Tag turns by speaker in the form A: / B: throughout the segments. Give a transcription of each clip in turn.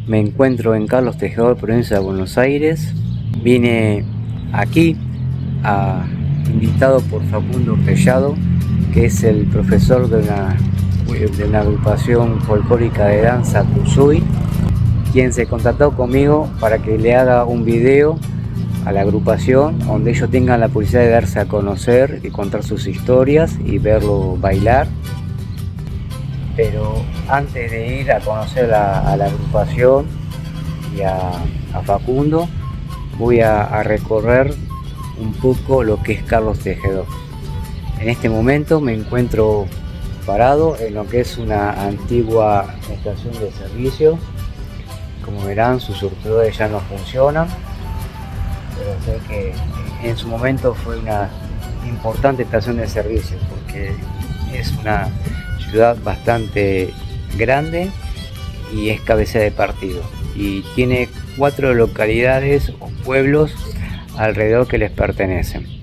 A: Me encuentro en Carlos Tejedor, provincia de Buenos Aires. Vine aquí invitado por Facundo Tellado, que es el profesor de una agrupación folclórica de danza Tuzui, quien se contactó conmigo para que le haga un video a la agrupación donde ellos tengan la posibilidad de darse a conocer y contar sus historias y verlo bailar. Pero antes de ir a conocer a la agrupación y a Facundo, voy a recorrer un poco lo que es Carlos Tejedor. En este momento me encuentro parado en lo que es una antigua estación de servicio. Como verán, sus surtidores ya no funcionan, pero sé que en su momento fue una importante estación de servicio porque es una ciudad bastante grande y es cabecera de partido, y tiene 4 localidades o pueblos alrededor que les pertenecen.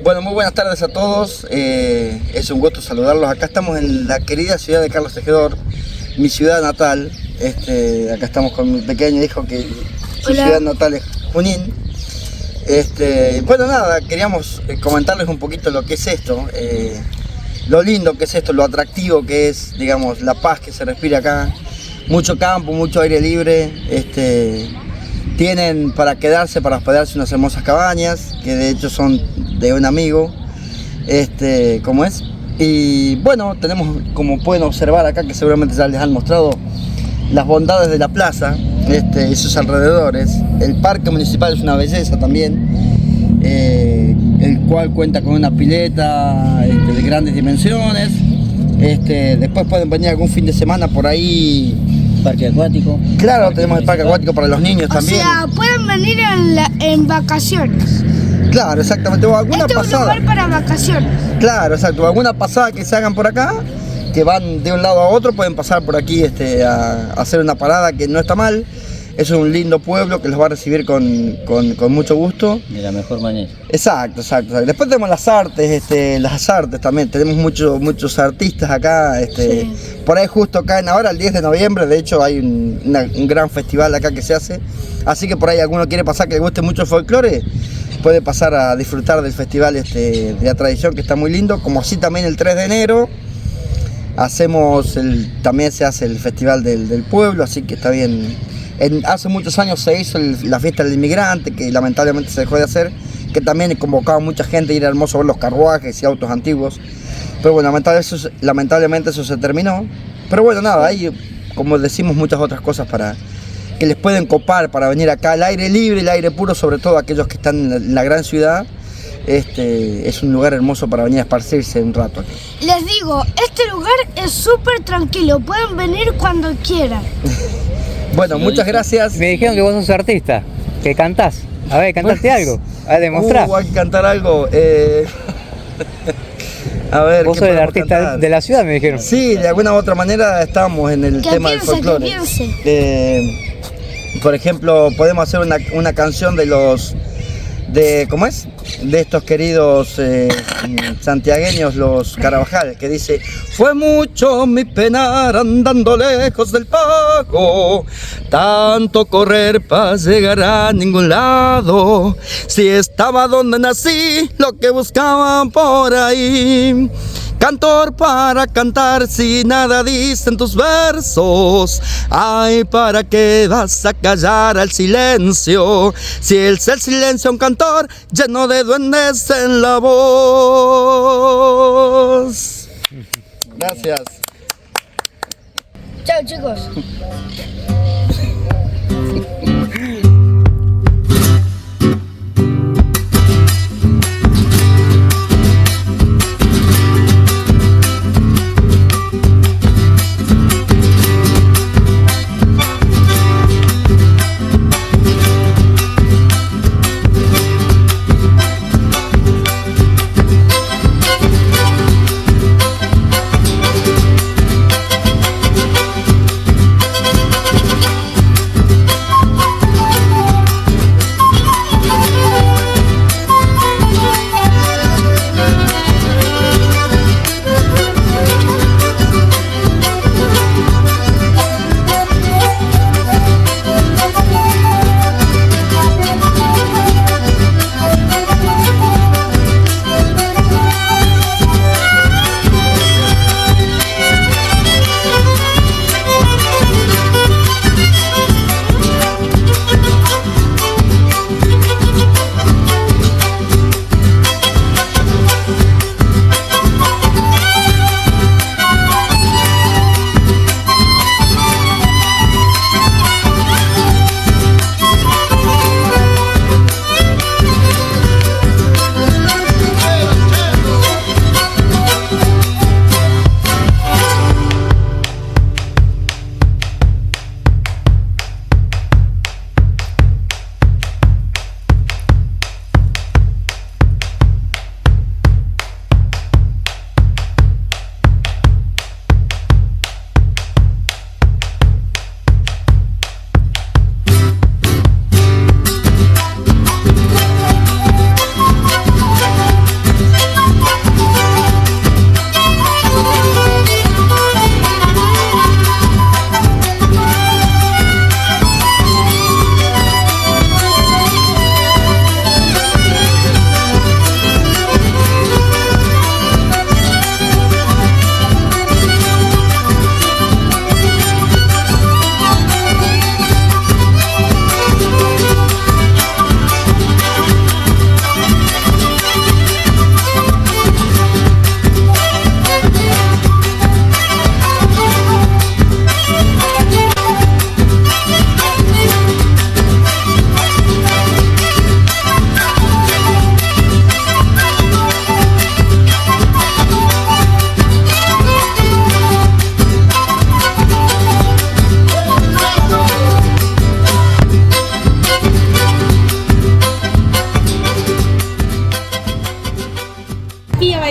B: Bueno, muy buenas tardes a todos, es un gusto saludarlos. Acá estamos en la querida ciudad de Carlos Tejedor, mi ciudad natal. Acá estamos con mi pequeño hijo que su ciudad natal es Junín. Bueno, nada, queríamos comentarles un poquito lo que es esto, lo lindo que es esto, lo atractivo que es, digamos, la paz que se respira acá. Mucho campo, mucho aire libre. Tienen para quedarse, para hospedarse, unas hermosas cabañas, que de hecho son de un amigo, como es. Y bueno, tenemos, como pueden observar acá, que seguramente ya les han mostrado, las bondades de la plaza, y sus alrededores. El parque municipal es una belleza también, el cual cuenta con una pileta de grandes dimensiones. Después pueden venir algún fin de semana por ahí.
A: Parque acuático.
B: Claro, tenemos el parque acuático para los niños también.
C: O sea, pueden venir en vacaciones.
B: Claro, exactamente. O alguna pasada.
C: Es un lugar para vacaciones.
B: Claro, exacto. O alguna pasada que se hagan por acá, que van de un lado a otro, pueden pasar por aquí a hacer una parada, que no está mal. Es un lindo pueblo que los va a recibir con mucho gusto.
A: De la mejor manera.
B: Exacto, exacto. Después tenemos las artes también. Tenemos muchos artistas acá.
C: Sí.
B: Por ahí justo caen ahora, el 10 de noviembre, de hecho hay un gran festival acá que se hace. Así que por ahí alguno quiere pasar, que le guste mucho el folclore, puede pasar a disfrutar del festival de la tradición, que está muy lindo. Como así también el 3 de enero. También se hace el festival del pueblo, así que está bien. Hace muchos años se hizo la fiesta del inmigrante, que lamentablemente se dejó de hacer, que también convocaba a mucha gente y era hermoso ver los carruajes y autos antiguos. Pero bueno, lamentablemente eso se terminó. Pero bueno, nada, hay, como decimos, muchas otras cosas que les pueden copar para venir acá. El aire libre, el aire puro, sobre todo aquellos que están en la gran ciudad. Es un lugar hermoso para venir a esparcirse un rato aquí.
C: Les digo, este lugar es súper tranquilo, pueden venir cuando quieran.
B: Bueno, muchas gracias.
A: Me dijeron que vos sos artista, que cantás. A ver, ¿cantaste algo? A ver, demostrá.
B: Hay que cantar algo. A ver,
A: vos sos el artista cantar de la ciudad, me dijeron.
B: Sí, de alguna u otra manera estamos en el tema del folclore. Por ejemplo, podemos hacer una canción ¿cómo es? De estos queridos santiagueños, los Carabajal, que dice: fue mucho mi penar andando lejos del pago, tanto correr para llegar a ningún lado, si estaba donde nací, lo que buscaban por ahí. Cantor para cantar si nada dicen tus versos. Ay, ¿para qué vas a callar al silencio? Si es el silencio un cantor lleno de duendes en la voz. Gracias.
C: Chao, chicos.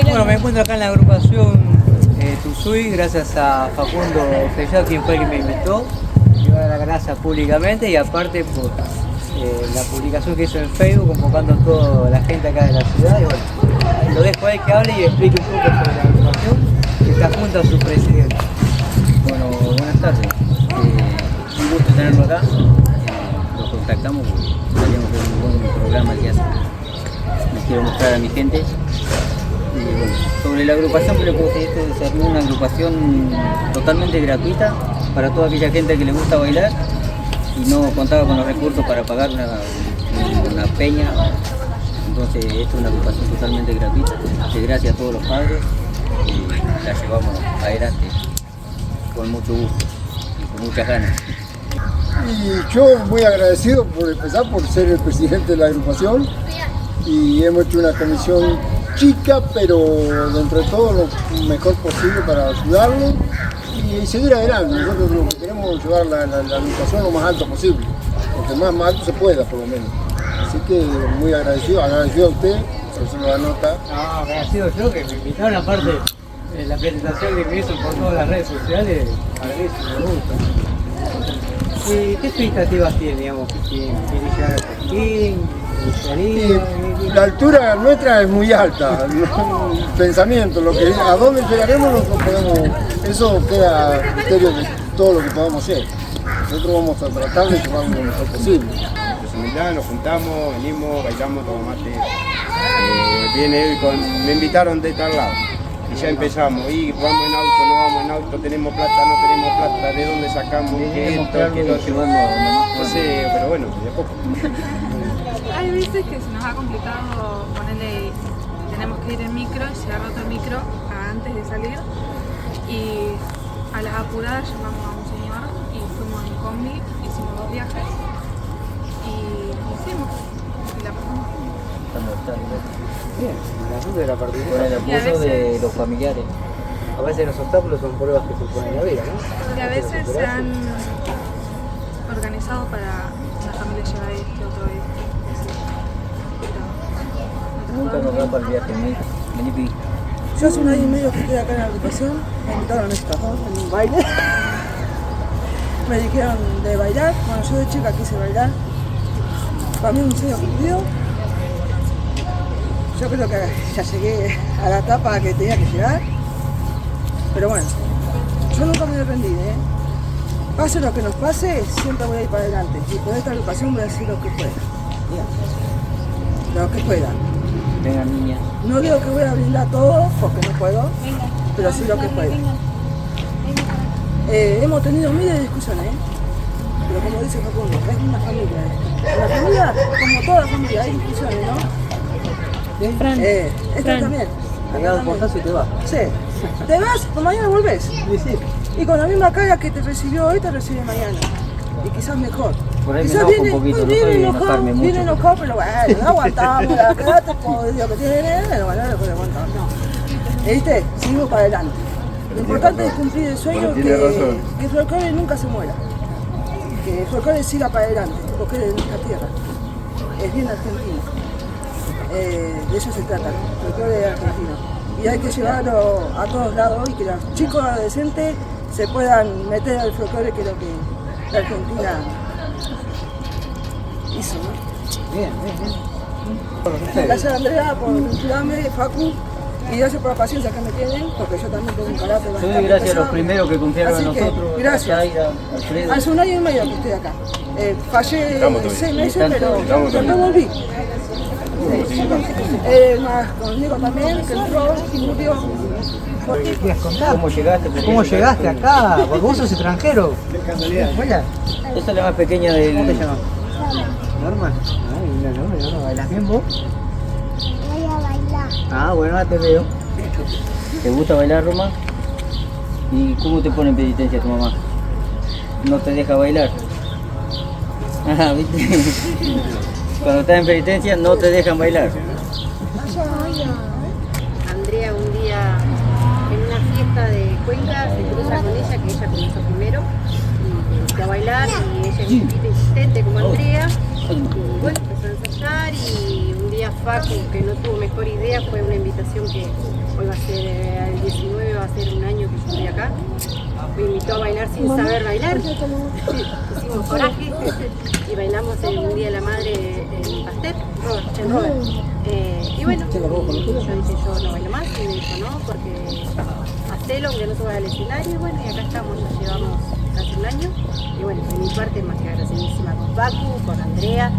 A: Bueno, me encuentro acá en la agrupación Tuzui, gracias a Facundo Fellado, quien fue el que me invitó. Quiero dar las gracias públicamente y aparte por la publicación que hizo en Facebook, convocando a toda la gente acá de la ciudad. Y bueno, lo dejo ahí que hable y explique un poco sobre la agrupación, que está junto a su presidente.
D: Bueno, buenas tardes. Un gusto tenerlo acá. Lo contactamos porque sabíamos que es un buen programa que hace. Les quiero mostrar a mi gente Bueno, sobre la agrupación, que le puedo decir, esto se armó una agrupación totalmente gratuita para toda aquella gente que le gusta bailar y no contaba con los recursos para pagar una peña. Entonces esta es una agrupación totalmente gratuita, que gracias a todos los padres la llevamos adelante con mucho gusto y con muchas ganas.
E: Y yo muy agradecido por empezar por ser el presidente de la agrupación, y hemos hecho una comisión chica, pero dentro de todo lo mejor posible para ayudarlo y seguir adelante. Nosotros lo que queremos es llevar la agrupación lo más alto posible, porque más alto se pueda por lo menos. Así que muy agradecido a usted, por eso la nota.
F: No, agradecido yo que me invitaron, aparte de la presentación que me hizo por todas las redes sociales, agradecido, me gusta. ¿Qué expectativas tiene, digamos? ¿Quiere llegar al Pekín?
E: Y la altura nuestra es muy alta, pensamiento, a dónde llegaremos no podemos, eso queda a criterio de todo lo que podamos hacer. Nosotros vamos a tratar de llevarlo lo mejor posible.
G: Nos juntamos, venimos, bailamos, tomamos mate. Me invitaron de tal lado y ya empezamos. Y vamos en auto, no vamos en auto, tenemos plata, no tenemos plata, ¿de dónde sacamos? ¿Qué esto, qué lo otro? No sé, pero bueno, de a poco.
H: Hay veces que se nos ha complicado ponerle, tenemos que ir en micro, se ha roto el micro antes de salir y a las apuradas llamamos a un señor y fuimos en combi, hicimos 2 viajes y hicimos y la pasamos
F: Bien, la ayuda de la
D: Con el
F: participación.
D: apoyo de los familiares.
F: A veces los obstáculos son pruebas que se ponen en la vida, ¿no?
H: y a veces se han organizado para una familia llevar otro
D: Nunca nos da para el viaje, vení Pi.
I: Yo hace 1 año y medio que estoy acá en la agrupación, me invitaron a esta en un baile. Me dijeron de bailar, bueno, yo de chica quise bailar. Para mí es un sueño cumplido. Yo creo que ya llegué a la etapa que tenía que llegar. Pero bueno, yo nunca me voy a rendir, ¿eh? Pase lo que nos pase, siempre voy a ir para adelante. Y por esta agrupación voy a hacer lo que pueda. Lo que pueda.
D: Venga niña.
I: No digo que voy a brindar todo, porque no puedo, pero sí lo que puedo. Hemos tenido miles de discusiones, pero como dice Facundo, es una familia. En la familia, como toda la familia, hay discusiones, ¿no? Esta también.
F: Te das un portazo y te vas.
I: Sí. Te vas, pues mañana volvés.
F: Sí.
I: Y con la misma cara que te recibió hoy, te recibe mañana. Y quizás mejor.
D: Por ahí me
I: Quizás
D: enojo un poquito, no soy de enojarme mucho.
I: Viene enojado, pero bueno, no aguantamos, la cagata por Dios que tiene, pero bueno, no puede aguantar, no. ¿Viste? Seguimos para adelante. Lo importante es cumplir el sueño, que el folclore nunca se muera. Que el folclore siga para adelante, porque es de nuestra tierra. Es bien argentino. De eso se trata, el folclore argentino. Y hay que llevarlo a todos lados y que los chicos adolescentes se puedan meter al folclore, que es lo que la Argentina hizo, ¿no?
F: Bien.
I: Gracias a Andrea por ayudarme, Facu, y gracias por la paciencia que me tienen, porque yo también tengo un carácter
D: Yo
I: bastante
D: doy gracias a
I: pesado.
D: los primeros que confiaron
I: Así
D: en
I: que,
D: nosotros.
I: gracias.
D: A Zaira, Alfredo.
I: Hace 1 año y medio que estoy acá. Fallé 6 meses, pero
G: Estamos
I: después volví. Más conmigo también, que entró y murió.
F: ¿Qué quieres contar?
D: ¿Cómo llegaste?
F: ¿Cómo llegaste acá? Porque vos sos extranjero. Hola.
D: Esta es la más pequeña del...
F: ¿Cómo te llamas? Norma. Ay, no, ¿bailas bien vos?
C: Voy a bailar.
F: Ah, bueno, ahora te veo.
D: ¿Te gusta bailar, Roma? ¿Y cómo te pone en penitencia tu mamá? ¿No te deja bailar? Ah, ¿viste? Cuando estás en penitencia no te dejan bailar.
J: Andrea un día en una fiesta de Cuenca se cruza con ella, que ella comenzó primero, y fue a bailar y ella es insistente como Andrea. Y bueno, empezó a ensayar y un día Facu, que no tuvo mejor idea, fue una invitación que hoy va a ser, el 19 va a ser 1 año que yo estoy acá. Me invitó a bailar sin saber bailar. Hicimos coraje y bailamos un día de la madre en Pastel, en Robert. Y bueno, yo dije yo no bailo más y me dijo no, porque hacelo aunque no subas al escenario. Y bueno, y acá estamos, ya llevamos casi 1 año. Y bueno, de mi parte más que agradecidísima con Facu, con Andrea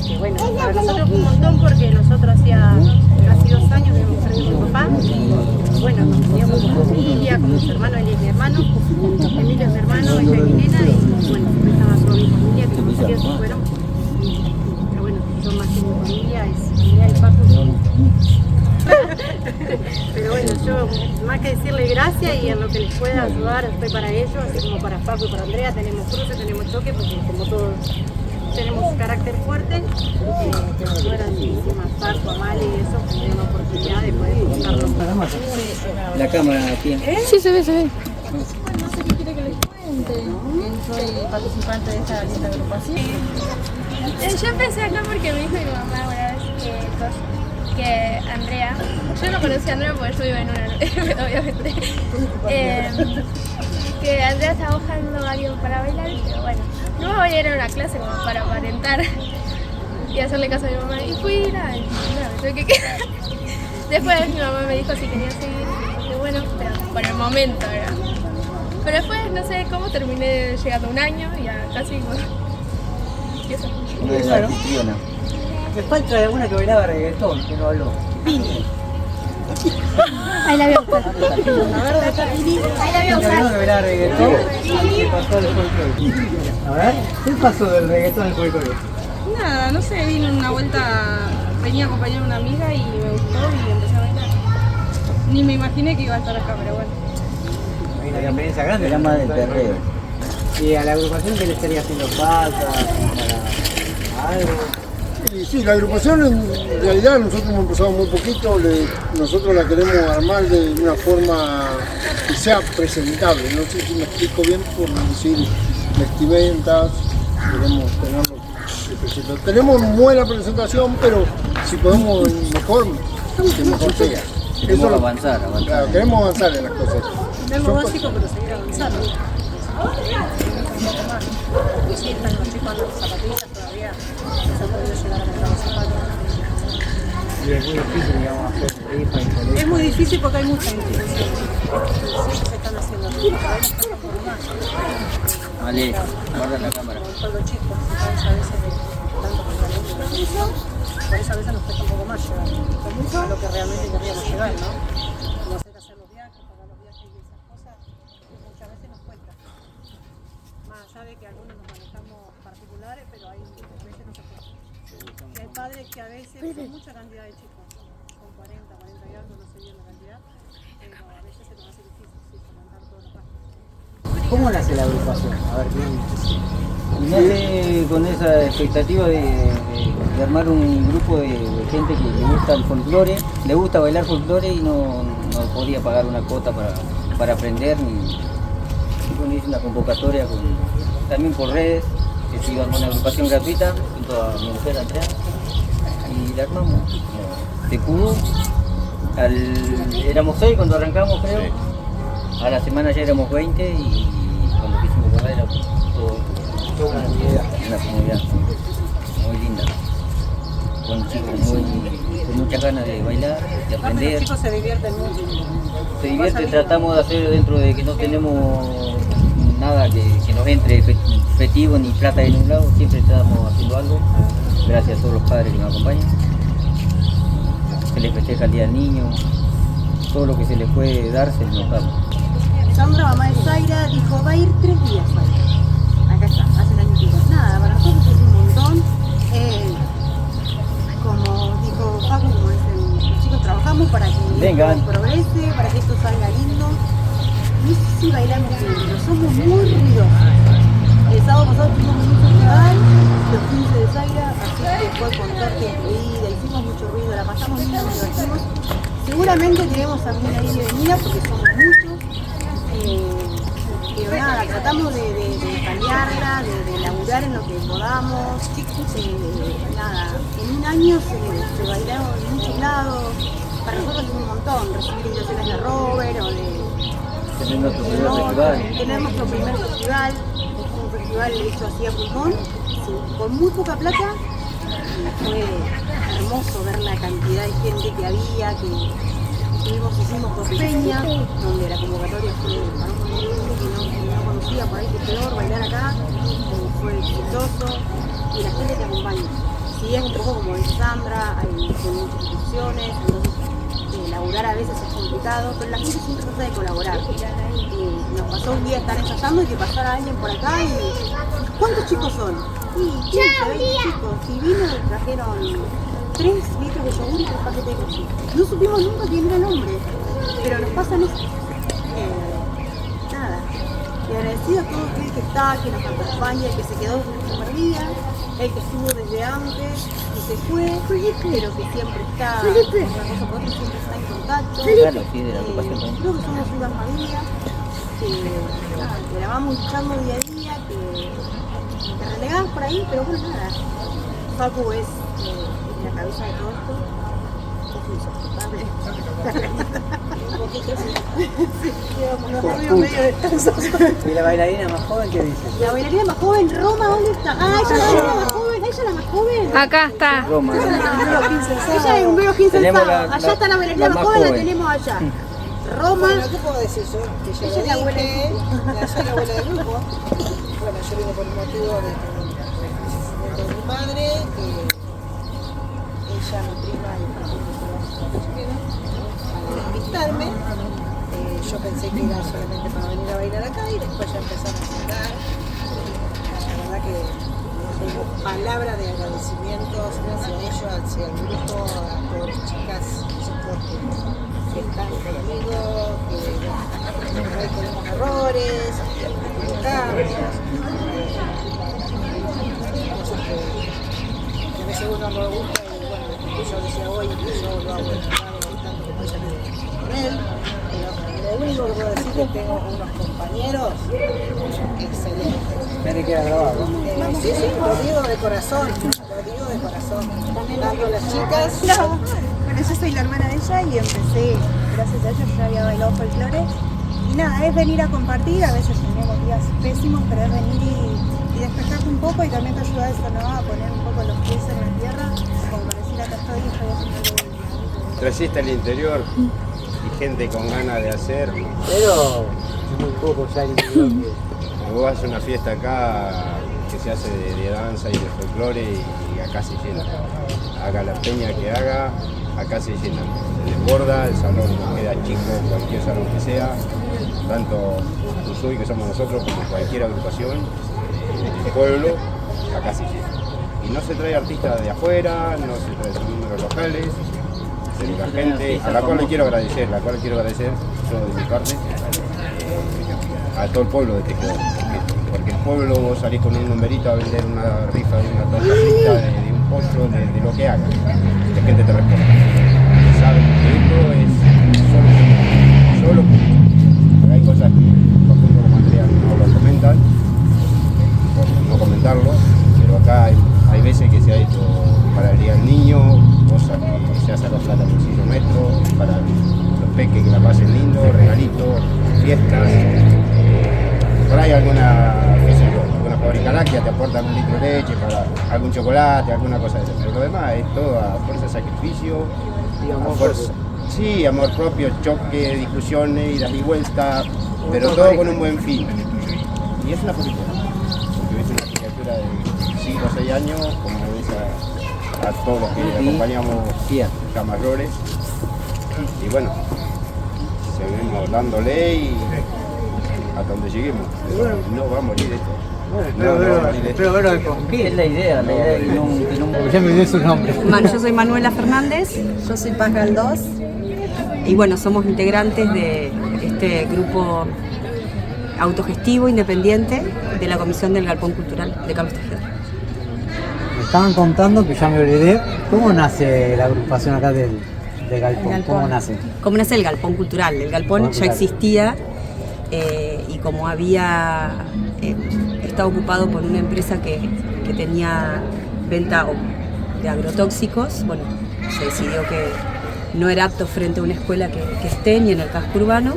J: que bueno, para nosotros fue un montón porque nosotros hacía casi 2 años que hemos perdido a mi papá. Y bueno, nos teníamos como familia, como mis hermanos, él es mi hermano, Emilio es mi hermano, ella es mi nena, y bueno, estaba toda mi familia, que como que se fueron. Pero bueno, yo más que mi familia, es Andrea y Paco. Pero bueno, yo más que decirle gracias y en lo que les pueda ayudar estoy para ellos, así como para Paco y para Andrea, tenemos cruces, tenemos choque, porque como todos tenemos carácter fuerte, no eran encima Paco, Amale y eso, tenemos la oportunidad de poder juntarlos.
D: La cámara aquí.
H: Sí, se ve, se ve.
K: No sé qué quiere que les cuente. Soy participante de esta linda agrupación.
H: Yo empecé acá porque me dijo mi mamá una vez que Andrea, yo no conocí a Andrea porque yo vivo en una, obviamente, que Andrea estaba buscando a alguien para bailar, pero bueno, no voy a ir a una clase como para aparentar y hacerle caso a mi mamá, y fui y nada, me tuve que quedar. Después mi mamá me dijo si quería seguir, y dije bueno, pero por el momento, ¿verdad? Pero después no sé cómo terminé llegando 1 año y ya casi y eso.
D: Una de las anfitrionas.
F: Me falta alguna que bailaba reggaetón, que no habló.
C: Ahí la voy a buscar.
F: A ver, ¿dónde está Pini? Ahí la voy a buscar. Que bailaba reggaetón y ¿qué pasó del folclore? A ver, ¿qué pasó del reggaetón al folclore?
K: Nada, no sé, vine una vuelta, venía a acompañar a una amiga y me gustó y empecé a bailar. Ni me imaginé que iba a estar acá, pero bueno.
F: Hay una experiencia grande.
D: Era más del perreo.
F: Y a la agrupación que le estaría haciendo falta, para algo.
E: Y sí, la agrupación en realidad nosotros hemos empezado muy poquito, nosotros la queremos armar de una forma que sea presentable, no sé si me explico bien por decir vestimentas, queremos tenerlo de presentación. Tenemos buena presentación, pero si podemos mejor, que mejor sea.
D: Queremos avanzar.
E: Claro, queremos avanzar en las cosas.
I: Es lo básico, pero seguir avanzando. Sí, están los chicos andando zapatillas todavía, no se ha podido llegar a comprar los zapatos.
F: Y es muy difícil, digamos, hacer rifa y colegio.
I: Es muy difícil porque hay muchas instituciones. Siempre se están haciendo rifas, pero hay que estar un poco más.
D: Vale, guarda la cámara.
I: Con los chicos, a veces de tanto compromiso, por eso a veces nos cuesta un poco más llegar a lo que realmente querríamos llegar, ¿no? Como hacer los viajes, pagar los viajes y esas cosas, muchas veces nos cuesta. Más allá de que algunos nos manejamos particulares, pero hay veces no se puede. Y hay padres que a veces son mucha cantidad de chicos, con 40 y algo, no sé bien la cantidad, pero a veces se nos hace difícil solventar todos los gastos.
F: ¿Cómo nace la agrupación? A ver, ¿qué?
D: Y nace con esa expectativa de armar un grupo de gente que le gusta el folclore, le gusta bailar folclore y no podía pagar una cuota para aprender. Y bueno, hice una convocatoria también por redes, que se iba a una agrupación gratuita junto a mi mujer Andrea, y la armamos. Se pudo, éramos 6 cuando arrancamos, creo. A la semana ya éramos 20 y cuando quisimos correr era toda una comunidad muy linda, con chicos con muchas ganas de bailar, de aprender.
I: Los chicos se divierten mucho.
D: Se divierte, tratamos de hacer dentro de que no tenemos nada que nos entre efectivo ni plata de ningún lado, siempre estamos haciendo algo, gracias a todos los padres que nos acompañan. Se les festeja el Día del Niño, todo lo que se les puede dar se nos da.
I: Sandra, mamá de Zaira, dijo, va a ir 3 días. Acá está, hace un año y pico. Nada, para nosotros es un montón. Como dijo Paco, como dicen los chicos, trabajamos para que esto progrese, para que esto salga lindo. No sé si bailamos bien, pero somos muy ruidosos. El sábado pasado tuvimos un festival, los 15 de Zaira, así que fue con gente incluida, hicimos mucho ruido, la pasamos bien, nos divertimos. Seguramente tenemos alguna ahí de venida porque somos muchos. Pero nada, tratamos de cambiarla, de laburar en lo que podamos. Nada, en un año se bailaron en muchos lados. Para nosotros es un montón recibir invitaciones de Robert o de
D: tener nuestro primer festival.
I: Tener nuestro primer festival, un festival hecho así a pulmón, con muy poca plata. Y fue hermoso ver la cantidad de gente que había, hicimos Porteña, donde la convocatoria fue para un montón de gente que no conocía, por ahí que es peor bailar acá, fue exitoso, y la gente te acompaña.
J: sí es un poco como dice Sandra, hay muchas instituciones, entonces laburar a veces es complicado, pero la gente siempre trata de colaborar. Nos pasó un día estar ensayando y que pasara alguien por acá y ¿cuántos chicos son? Y 15, 20 chicos. Y vino y trajeron 3 litros de yogur y 3 paquetes de cochino. No supimos nunca quién era el hombre, pero nos pasan eso. Nada. Y agradecido a todo aquel que está, que nos acompaña, el que se quedó desde el primer día, el que estuvo desde antes y se fue, pero que siempre está, una cosa por otra, siempre está en contacto.
D: Claro, sí, de la ocupación también.
J: Creo que somos una familia, que la vamos luchando día a día, que relegamos por ahí, pero bueno, nada. Facu es la cabeza de todo esto. Un poquito sí. Llevamos unos ruidos medio descansados.
F: ¿Y la bailarina más joven qué dice?
J: La bailarina más joven, Roma, ¿dónde está? Ah, ella es la más joven, ella es la más joven.
H: Acá está.
D: Roma.
J: Ella es número 15 el sábado. Allá está la bailarina más joven, la tenemos allá. Roma.
I: Bueno, ¿qué puedo decir yo? Que yo
J: Ella es la abuela del
I: ella es la abuela del grupo. Bueno, yo vine por un motivo de mi madre, ella, mi prima y para invitarme. Yo pensé que era solamente para venir a bailar acá y después ya empezamos a sentar. La verdad que tengo palabra de agradecimiento hacia ellos, hacia el grupo, a todas las chicas, chicos que están conmigo, que por ahí tenemos errores, que nos equivocamos, cosas que a veces uno no le gusta y bueno, yo decía hoy que yo lo hago tanto como ella con él, pero lo único que puedo decir es que tengo unos compañeros excelentes.
F: Tiene que quedar grabado.
I: Sí, lo digo de corazón, tanto las chicas.
L: Bueno, yo soy la hermana de ella y empecé, gracias a ella, yo ya había bailado folclore. Y nada, es venir a compartir, a veces tenemos días pésimos, pero es venir y despejarte un poco y también te ayuda eso, ¿no? A poner un poco los pies en la tierra, como para decir acá estoy y estoy haciendo algo bonito.
G: Trajiste al interior y gente con ganas de hacer.
F: Pero es muy poco ya el interior que...
G: Vos haces una fiesta acá que se hace de danza y de folclore y acá se llena. Haga la peña que haga, acá se llena. Se desborda, el salón no queda chico, cualquier salón que sea, tanto Ushuy que somos nosotros como cualquier agrupación del pueblo, acá se llena. Y no se trae artistas de afuera, no se trae sus números locales, de la gente, a la cual le quiero agradecer, yo de mi parte, a todo el pueblo de Tejedor, porque el pueblo vos salís con un numerito a vender una rifa de una torta frita, de un pollo, de lo que hagas, la gente te responde. Saben que esto es solo porque hay cosas que, por ejemplo, como Andrea no lo comentan, por no comentarlo, pero acá hay veces que se ha hecho para el día del niño, cosas que se hacen los plata por kilómetros, para los peques que la pasen lindo, regalitos, fiestas. Por ahí alguna, qué sé yo, alguna fábrica láctea te aporta algún litro de leche, para algún chocolate, alguna cosa de eso. Pero lo demás es todo a fuerza de sacrificio, a fuerza, sí, amor propio, choque, discusiones, idas y vueltas, pero todo con un buen fin. Y es una película, porque es una criatura de 5 o 6 años, como ves a todos los que acompañamos ya mayores. Y bueno, seguimos dándole y hasta donde lleguemos. No va a morir esto.
F: Pero verlo con qué es la idea que no ya me dio su nombre.
M: Bueno, yo soy Manuela Fernández, yo soy Paz Galdós y bueno, somos integrantes de este grupo autogestivo independiente de la Comisión del Galpón Cultural de Carlos Tejedor.
F: Me estaban contando, que ya me olvidé, ¿cómo nace la agrupación acá del Galpón? ¿Cómo nace?
M: ¿Cómo nace el Galpón Cultural? El Galpón ya existía y como había estado ocupado por una empresa que tenía venta de agrotóxicos, bueno, se decidió que no era apto frente a una escuela que esté ni en el casco urbano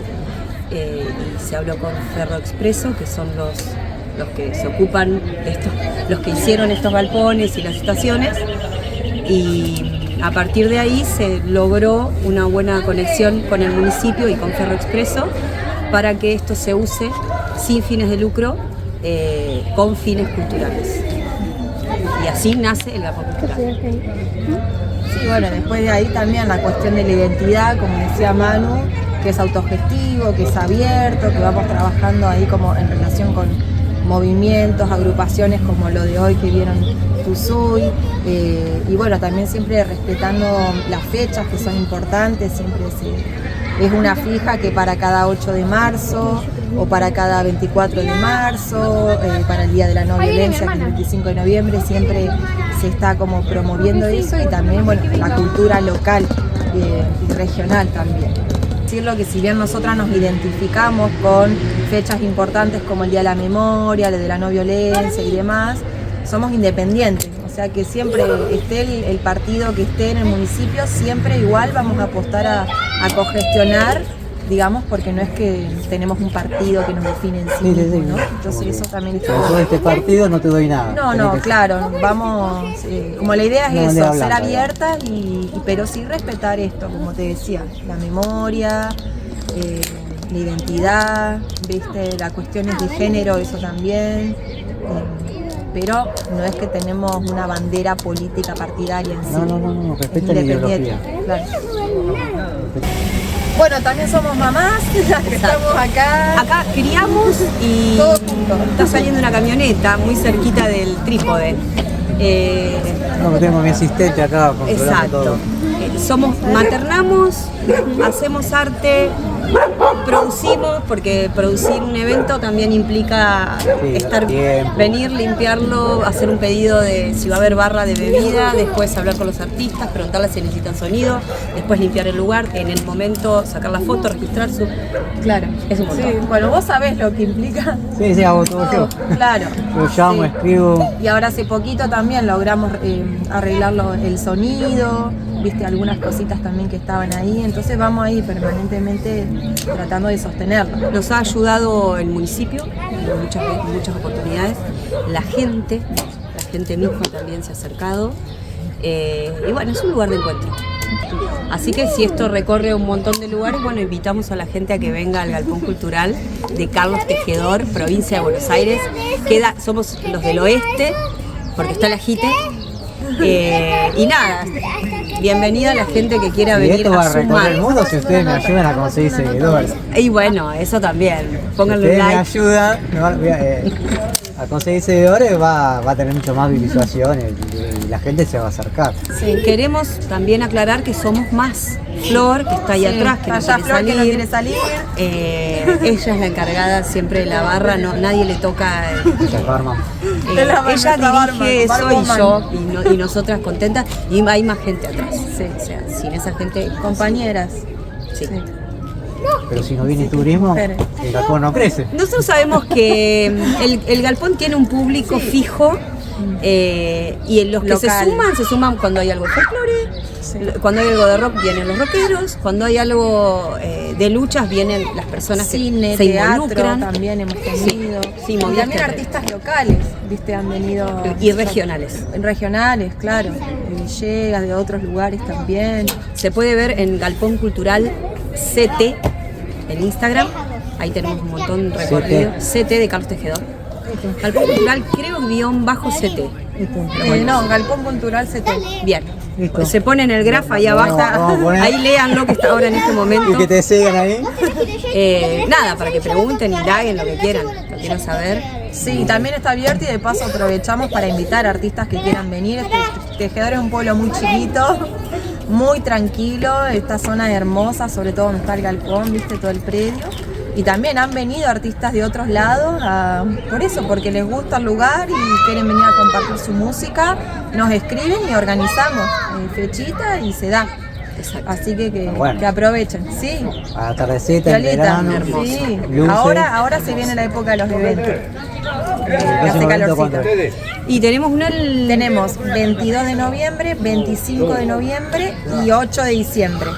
M: y se habló con Ferro Expreso, que son los que se ocupan de estos, los que hicieron estos galpones y las estaciones, y a partir de ahí se logró una buena conexión con el municipio y con Ferro Expreso para que esto se use sin fines de lucro, con fines culturales. Y Y así nace el galpón cultural.
N: Sí, bueno, después de ahí también la cuestión de la identidad, como decía Manu, que es autogestivo, que es abierto, que vamos trabajando ahí como en relación con movimientos, agrupaciones como lo de hoy que vieron Tuzui, y bueno, también siempre respetando las fechas que son importantes, siempre es una fija que para cada 8 de marzo o para cada 24 de marzo, para el Día de la No Violencia, que es el 25 de noviembre, siempre se está como promoviendo eso, y también, bueno, la cultura local y regional también. Decirlo que si bien nosotras nos identificamos con fechas importantes como el Día de la Memoria, el de la No Violencia y demás, somos independientes, o sea que siempre esté el partido que esté en el municipio, siempre igual vamos a apostar a cogestionar, digamos, porque no es que tenemos un partido que nos define en sí mismo, ¿no? Entonces eso también está...
F: Yo de este partido no te doy nada.
N: No, claro, vamos, como la idea es eso, ser abiertas, pero sí respetar esto, como te decía, la memoria, la identidad, ¿viste? Las cuestiones de género, eso también, pero no es que tenemos una bandera política partidaria en sí.
F: No, respeta la ideología.
N: Claro. Bueno, también somos mamás, las que estamos acá.
M: Acá criamos y
N: todos juntos.
M: Está saliendo una camioneta muy cerquita del trípode.
F: No, tenemos mi asistente acá controlando todo.
M: Maternamos, hacemos arte, producimos, porque producir un evento también implica venir, limpiarlo, hacer un pedido de si va a haber barra de bebida, después hablar con los artistas, preguntarles si necesitan sonido, después limpiar el lugar, en el momento sacar la foto, registrar su...
N: Claro,
M: es un montón.
N: Sí, bueno, vos sabés lo que implica.
F: Sí, hago todo yo.
N: Claro.
F: Yo llamo, escribo.
N: Y ahora hace poquito también logramos arreglar el sonido, viste, algunas cositas también que estaban ahí, entonces vamos ahí permanentemente tratando de sostenerlo.
M: Nos ha ayudado el municipio en muchas oportunidades, la gente misma también se ha acercado, y bueno, es un lugar de encuentro. Así que si esto recorre un montón de lugares, bueno, invitamos a la gente a que venga al Galpón Cultural de Carlos Tejedor, provincia de Buenos Aires. Somos los del oeste, porque está la JITE. Y nada, bienvenida a la gente que quiera venir
F: esto va
M: a
F: recorrer el mundo si ustedes me ayudan a conseguir seguidores.
M: Y bueno, eso también, pónganle un like.
F: Si ustedes me ayudan a conseguir seguidores, va a tener mucho más visualizaciones y la gente se va a acercar.
M: Sí, queremos también aclarar que somos más. Flor, que está ahí atrás, que no quiere salir. Ella es la encargada siempre de la barra, nadie le toca. Ella dirige eso y yo, y nosotras contentas, y hay más gente atrás. Sí, o sea, sin esa gente, compañeras. Sí.
F: Pero si no viene turismo, el galpón no crece.
M: Nosotros sabemos que el galpón tiene un público fijo, y los que se suman cuando hay algo de folclore, cuando hay algo de rock vienen los rockeros, cuando hay algo de luchas vienen las personas que se involucran.
N: También hemos tenido.
M: Sí,
N: y también artistas locales, viste, han venido.
M: Y regionales.
N: Regionales, claro. De Villegas, de otros lugares también.
M: Se puede ver en Galpón Cultural CT en Instagram. Ahí tenemos un montón de recorrido. CT de Carlos Tejedor. Galpón Cultural, creo _CT.
N: No, Galpón Cultural CT.
M: Bien. Se pone en el grafo ahí abajo. Ahí leanlo que está ahora en este momento.
F: Y que te sigan ahí.
M: Nada, para que pregunten, indaguen lo que quieran saber.
N: Sí, también está abierto, y de paso aprovechamos para invitar a artistas que quieran venir. Tejedor es un pueblo muy chiquito, muy tranquilo, esta zona es hermosa, sobre todo donde está el galpón, viste, todo el predio. Y también han venido artistas de otros lados, por eso, porque les gusta el lugar y quieren venir a compartir su música. Nos escriben y organizamos fechita y se da. Exacto. Así que aprovechen, sí.
F: A la tardecita, en verano,
N: hermoso. Sí. Ahora se viene la época de los eventos. Hace calorcito.
M: Y tenemos
N: tenemos 22 de noviembre, 25 de noviembre y 8 de diciembre.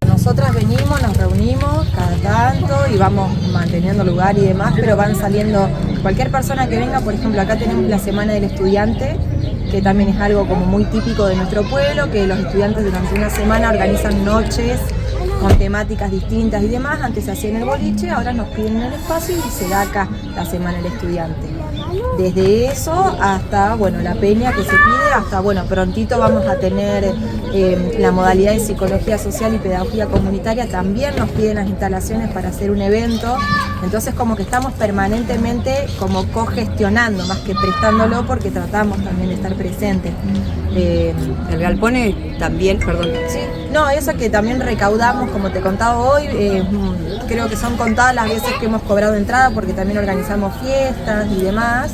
N: Nosotras venimos, nos reunimos cada tanto y vamos manteniendo lugar y demás, pero van saliendo cualquier persona que venga. Por ejemplo, acá tenemos la Semana del Estudiante, que también es algo como muy típico de nuestro pueblo, que los estudiantes durante una semana organizan noches con temáticas distintas y demás. Antes se hacía en el boliche, ahora nos piden el espacio y se da acá la Semana del Estudiante. desde eso hasta, bueno, la peña que se pide, hasta, bueno, prontito vamos a tener la modalidad de psicología social y pedagogía comunitaria, también nos piden las instalaciones para hacer un evento, entonces como que estamos permanentemente como cogestionando más que prestándolo, porque tratamos también de estar presentes.
M: El galpón también, perdón.
N: Sí, no, eso que también recaudamos, como te contaba hoy, creo que son contadas las veces que hemos cobrado entrada, porque también organizamos fiestas y demás,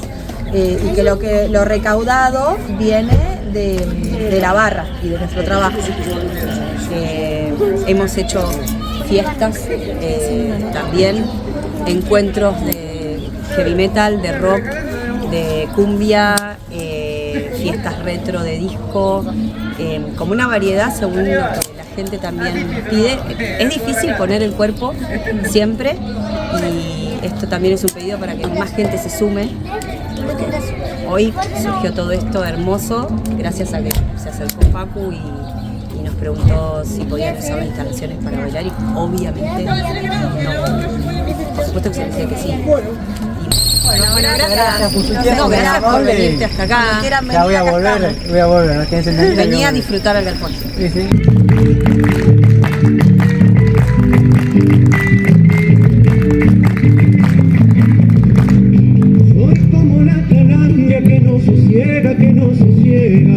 N: y que lo recaudado viene de la barra y de nuestro trabajo. Hemos hecho fiestas, también encuentros de heavy metal, de rock, de cumbia, fiestas retro de disco, como una variedad según lo que la gente también pide. Es difícil poner el cuerpo siempre, y esto también es un pedido para que más gente se sume. Hoy surgió todo esto hermoso gracias a que se acercó Facu y nos preguntó si podían usar las instalaciones para bailar, y obviamente no. Por supuesto que se decía que sí. Bueno, gracias por su tiempo. Gracias por venirte hasta acá.
F: Ya voy a volver, no tienes entendido.
M: Venía a disfrutar al galpón.
F: Sí, sí.
O: Soy como la calandria que no sosiega, que no sosiega.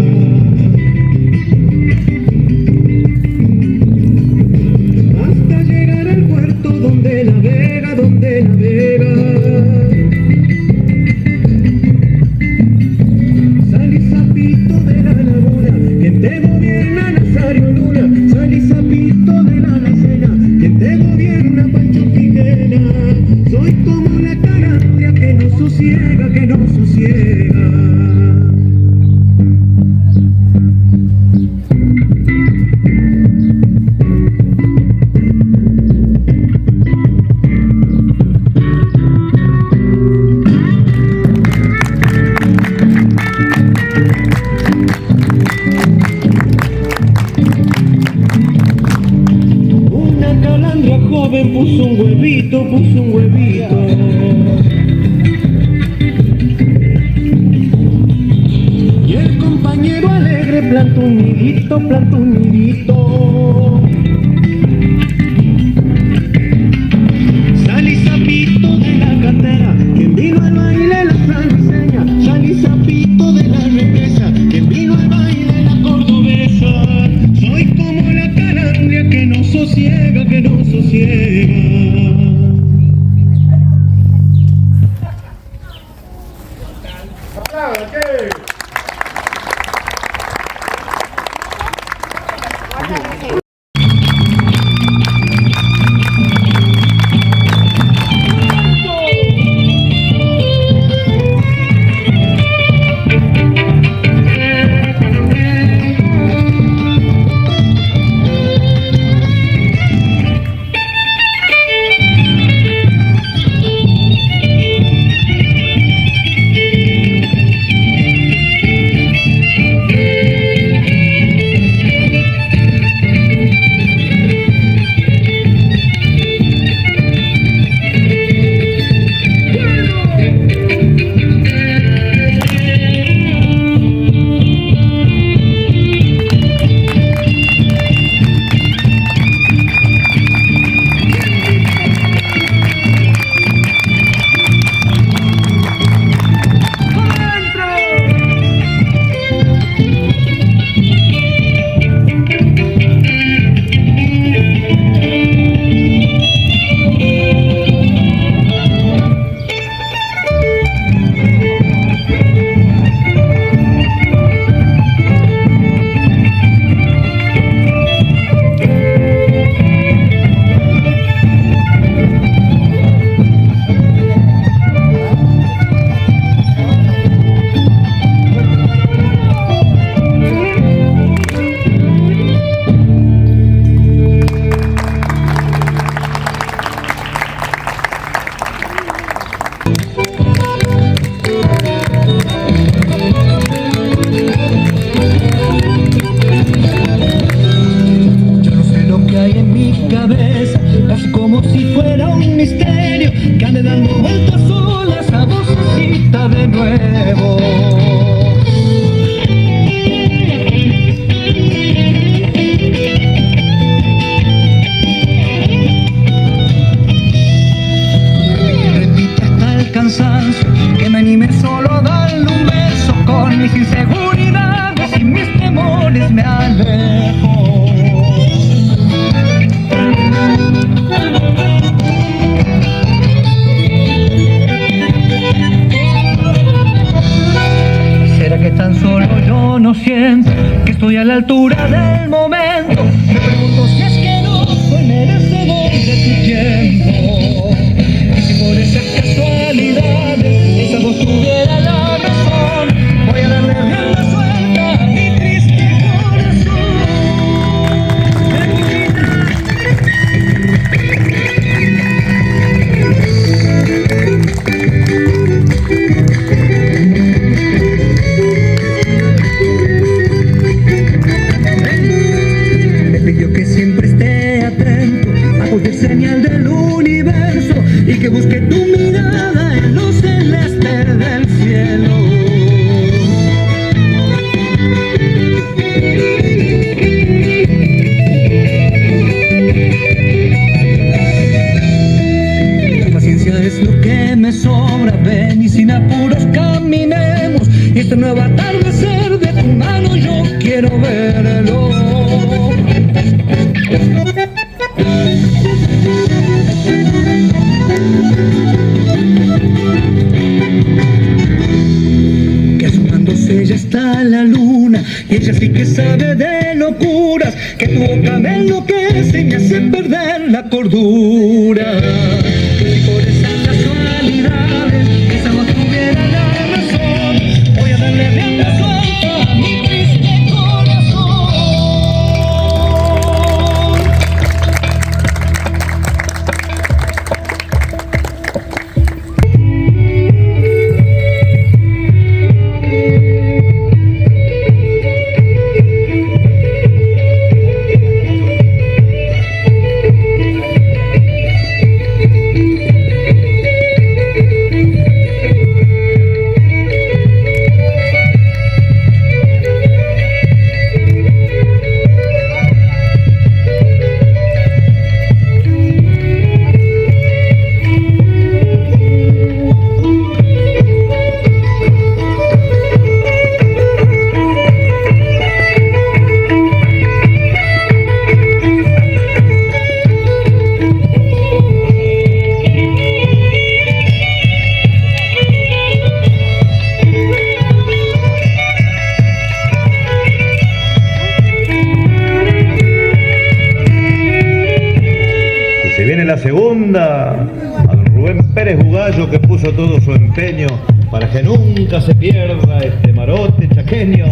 O: Hasta llegar al puerto donde navega, donde navega. Salí sapito de la laguna, quien te gobierna Nazario Luna. Salí sapito de la alacena, quien te gobierna Pancho Figuera. Soy como la calandria que no sosiega, que no sosiega. Una calandria joven puso un huevito, puso un huevito. Y el compañero alegre plantó un nidito, plantó un nidito. Salí sapito de la cantera, quien vino al baile la sanseña. Salí sapito de la represa, quien vino al baile la cordobesa. Soy como la calandria que no sosiega, que no sosiega. cansancio, que me anime solo a darle un beso. Con mis inseguridades y mis temores me alejo. ¿Será que tan solo yo no siento que estoy a la altura del momento? Me pregunto si es que no soy merecedor de tu tiempo. Y si por esas casualidades esa voz tuviera la razón, voy a darle rienda suelta a mi triste corazón. Me pidió que siempre esté atento a cualquier señal del universo y que busque tu mirada en lo celeste del cielo. La paciencia es lo que me sobra, ven y sin apuros caminemos. Y este nuevo atardecer de tu mano yo quiero verlo. Que asomándose ya está la luna y ella sí que sabe de locuras, que tu boca me enloquece y me hace perder la cordura. Que si por esas casualidades esa voz tuviera la razón, voy a darle rienda suelta a mi triste corazón.
P: La segunda, a don Rubén Pérez Bugallo, que puso todo su empeño para que nunca se pierda este marote chaqueño.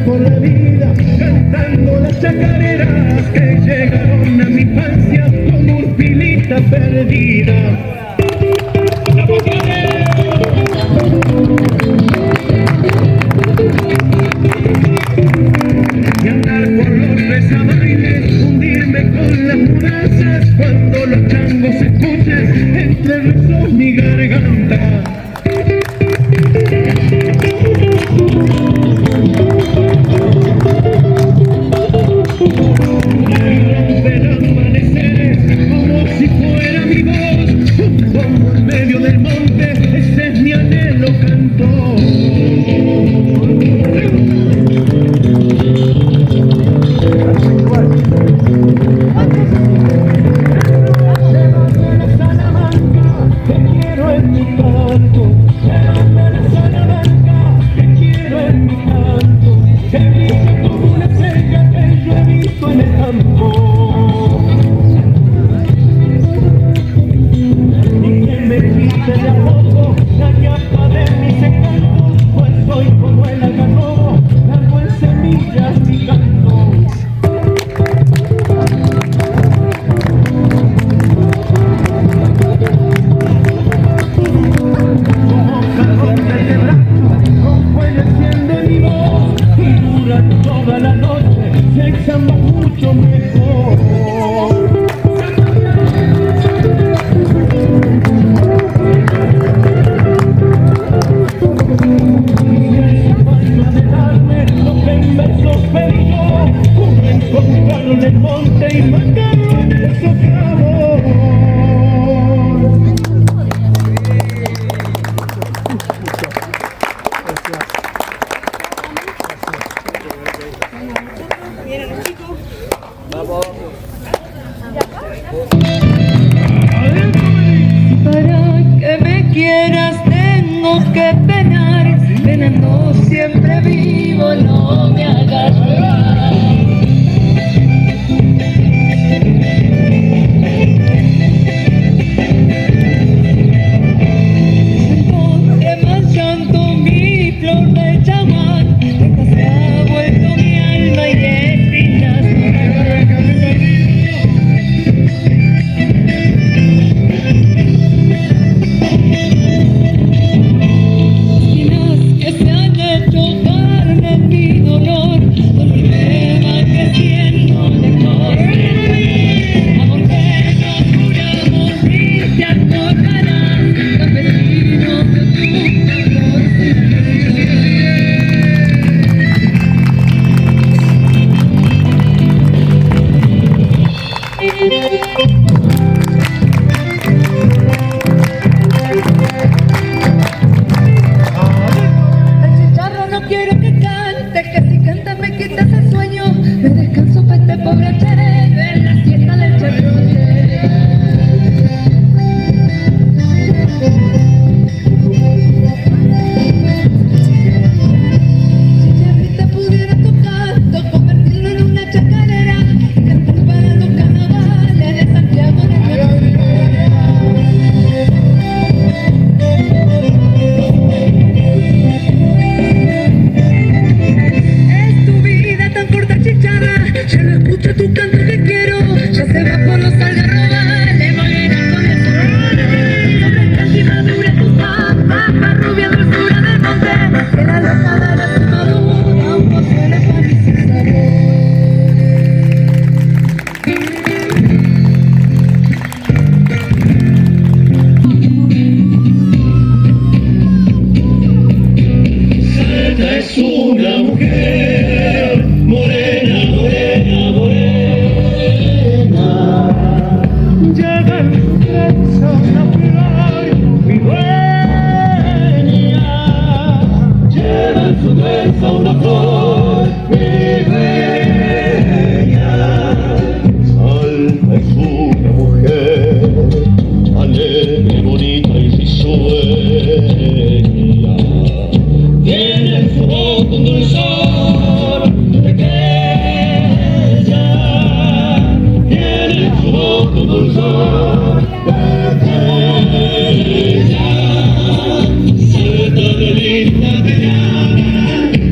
O: por la vida, cantando las chacareras que llegaron a mi infancia como urpilita perdida. Y andar por los besabailes, hundirme con las mudanzas, cuando los changos escuchen entre rezos mi garganta. Romper amaneceres como si fuera mi voz, como en medio del monte, ese es mi anhelo cantor.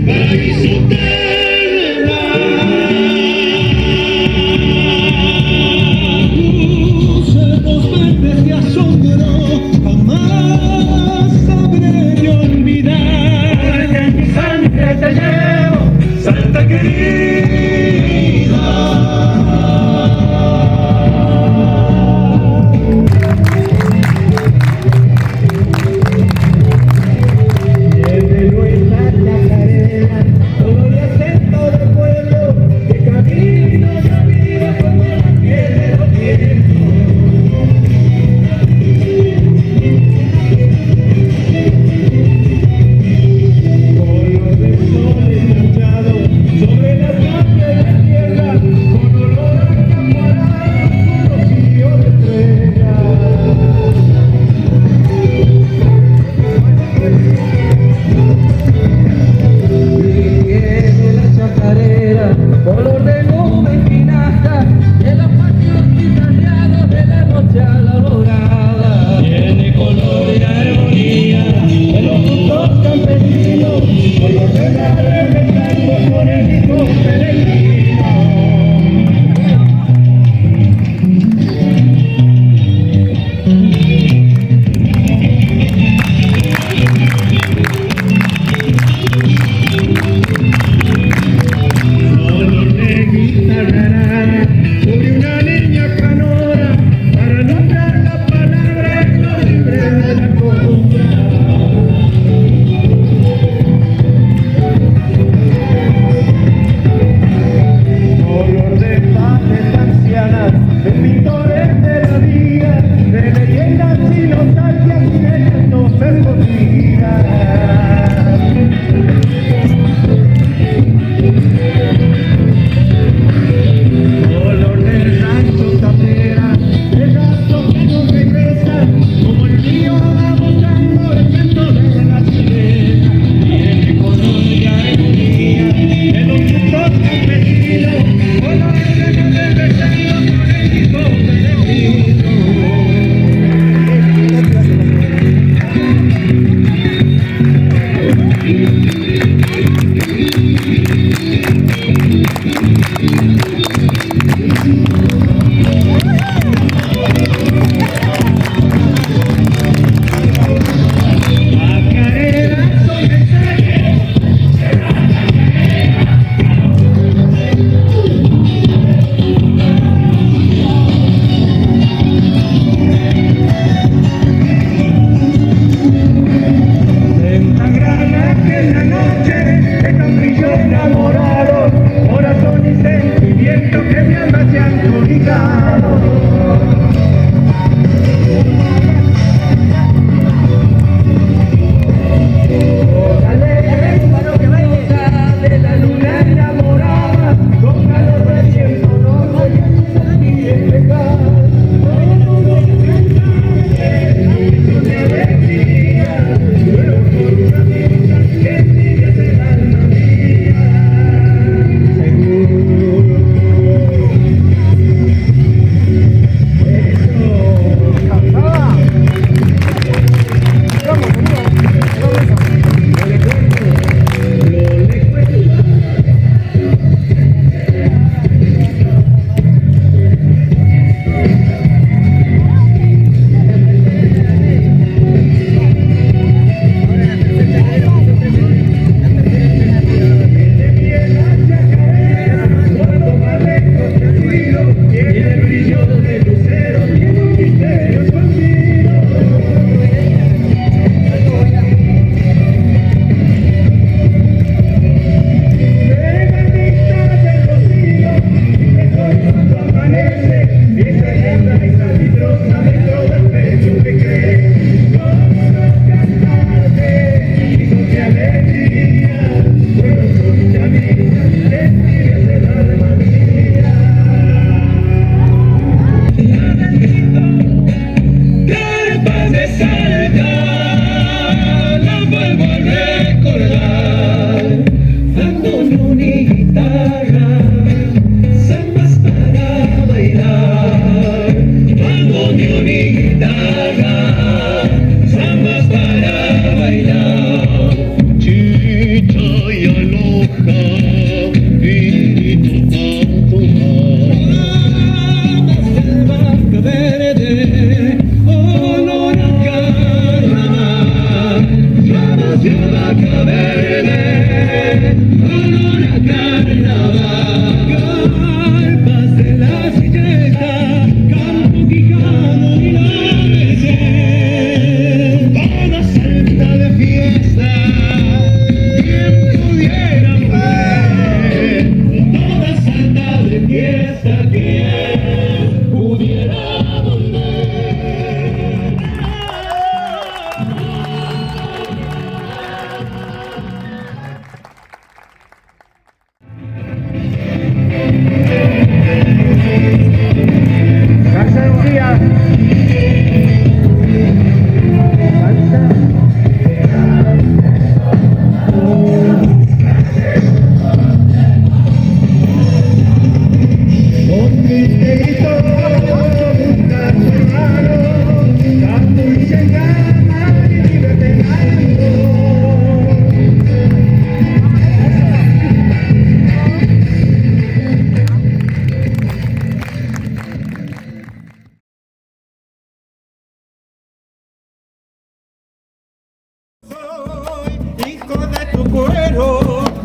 O: Para que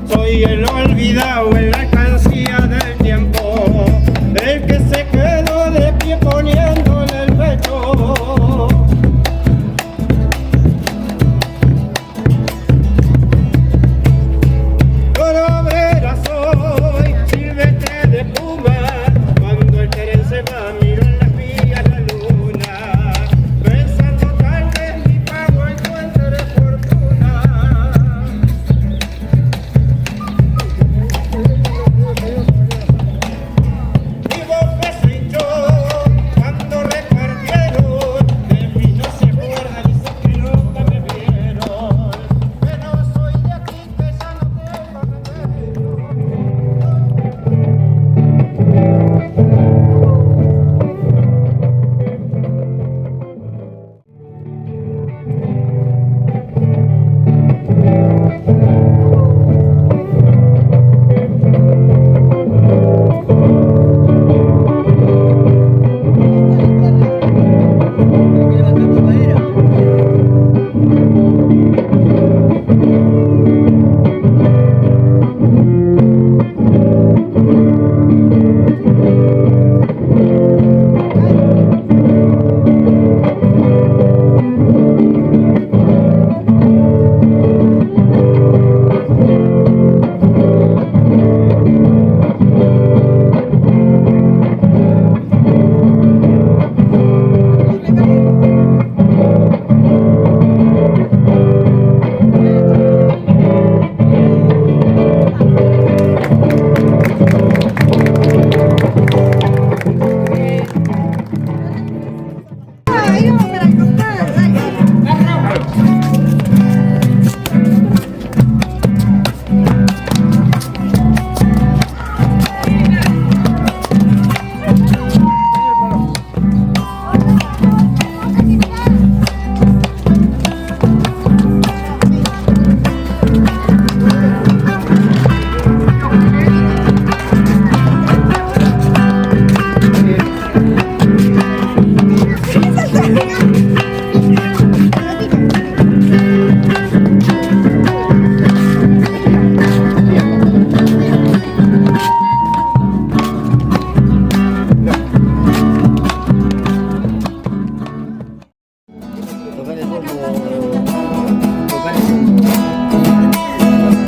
O: Soy el olvidado en la alcancía del tiempo, el que se quedó de pie poniéndole el pecho. Calavera soy, silvestre de puma, cuando el tren se va miro en las vías la luna, pensando tal vez mi pago encuentre fortuna. Mi boca se hinchó cuando repartieron, de mí no se acuerdan y se que nunca me vieron, que no soy de aquí, que ya no tengo remedio.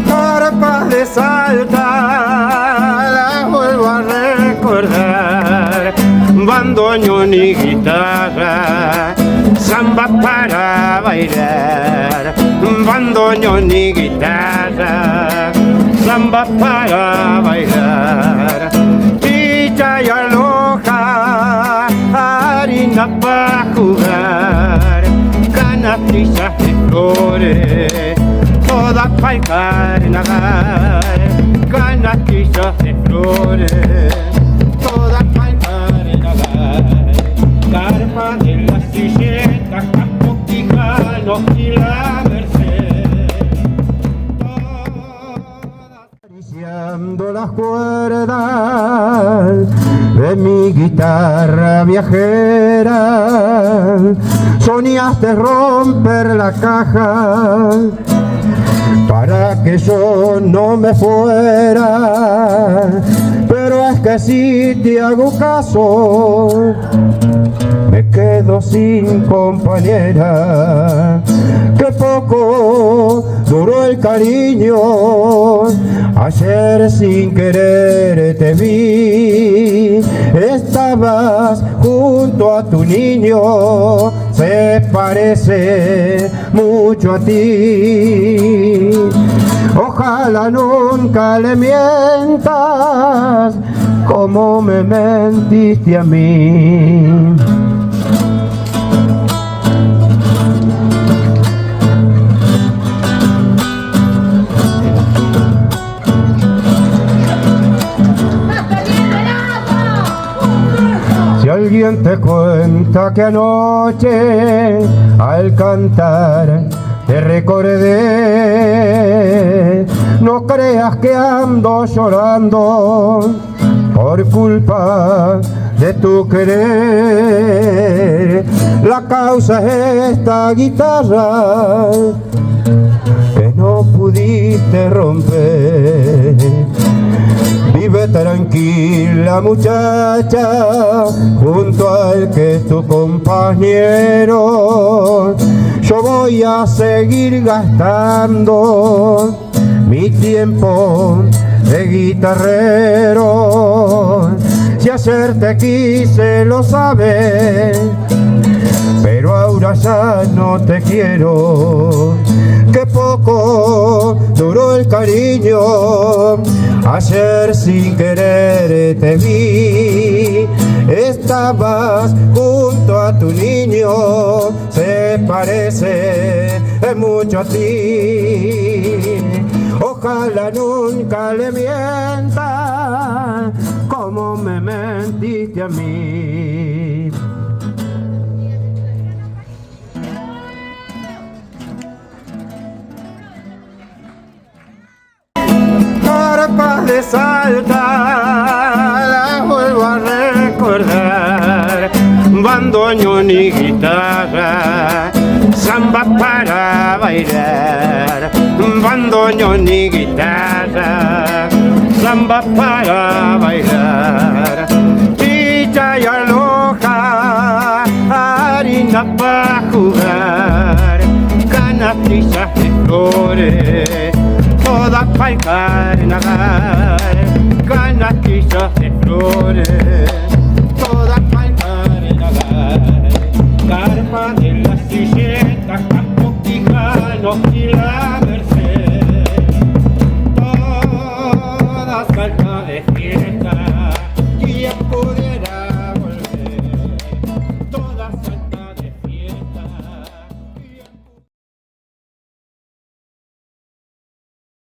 O: Carpas de Salta, la vuelvo a recordar, bandoneón y guitarra, samba para bailar, bandoneón y guitarra, samba para bailar, chicha y aloja, harina para jugar, canastillas de flores, todas para el carnaval, canastillas de flores, todas para el carnaval, carpa de las silletas, Campo Quijano y la Merced, acariciando las cuerdas de mi guitarra viajera, soñaste romper la caja para que yo no me fuera, pero es que si te hago caso me quedo sin compañera. Que poco duró el cariño, ayer sin querer te vi, estabas junto a tu niño, se parece mucho a ti. Ojalá nunca le mientas como me mentiste a mí. Si alguien te cuenta que anoche al cantar te recordé, no creas que ando llorando por culpa de tu querer. La causa es esta guitarra que no pude
Q: pudiste romper. Vive tranquila muchacha, junto al que es tu compañero. Yo voy a seguir gastando mi tiempo de guitarrero. Si ayer te quise lo sabes, pero ahora ya no te quiero. Que poco duró el cariño, ayer sin querer te vi. Estabas junto a tu niño, se parece mucho a ti. Ojalá nunca le mienta como me mentiste a mí. Carpas de Salta, la vuelvo a recordar. Bandoneón y guitarra, samba para bailar. Bandoneón y guitarra, samba para bailar. Chicha y aloja, harina para jugar. Canastillas de flores, todas para el carnaval. Canastillas de flores,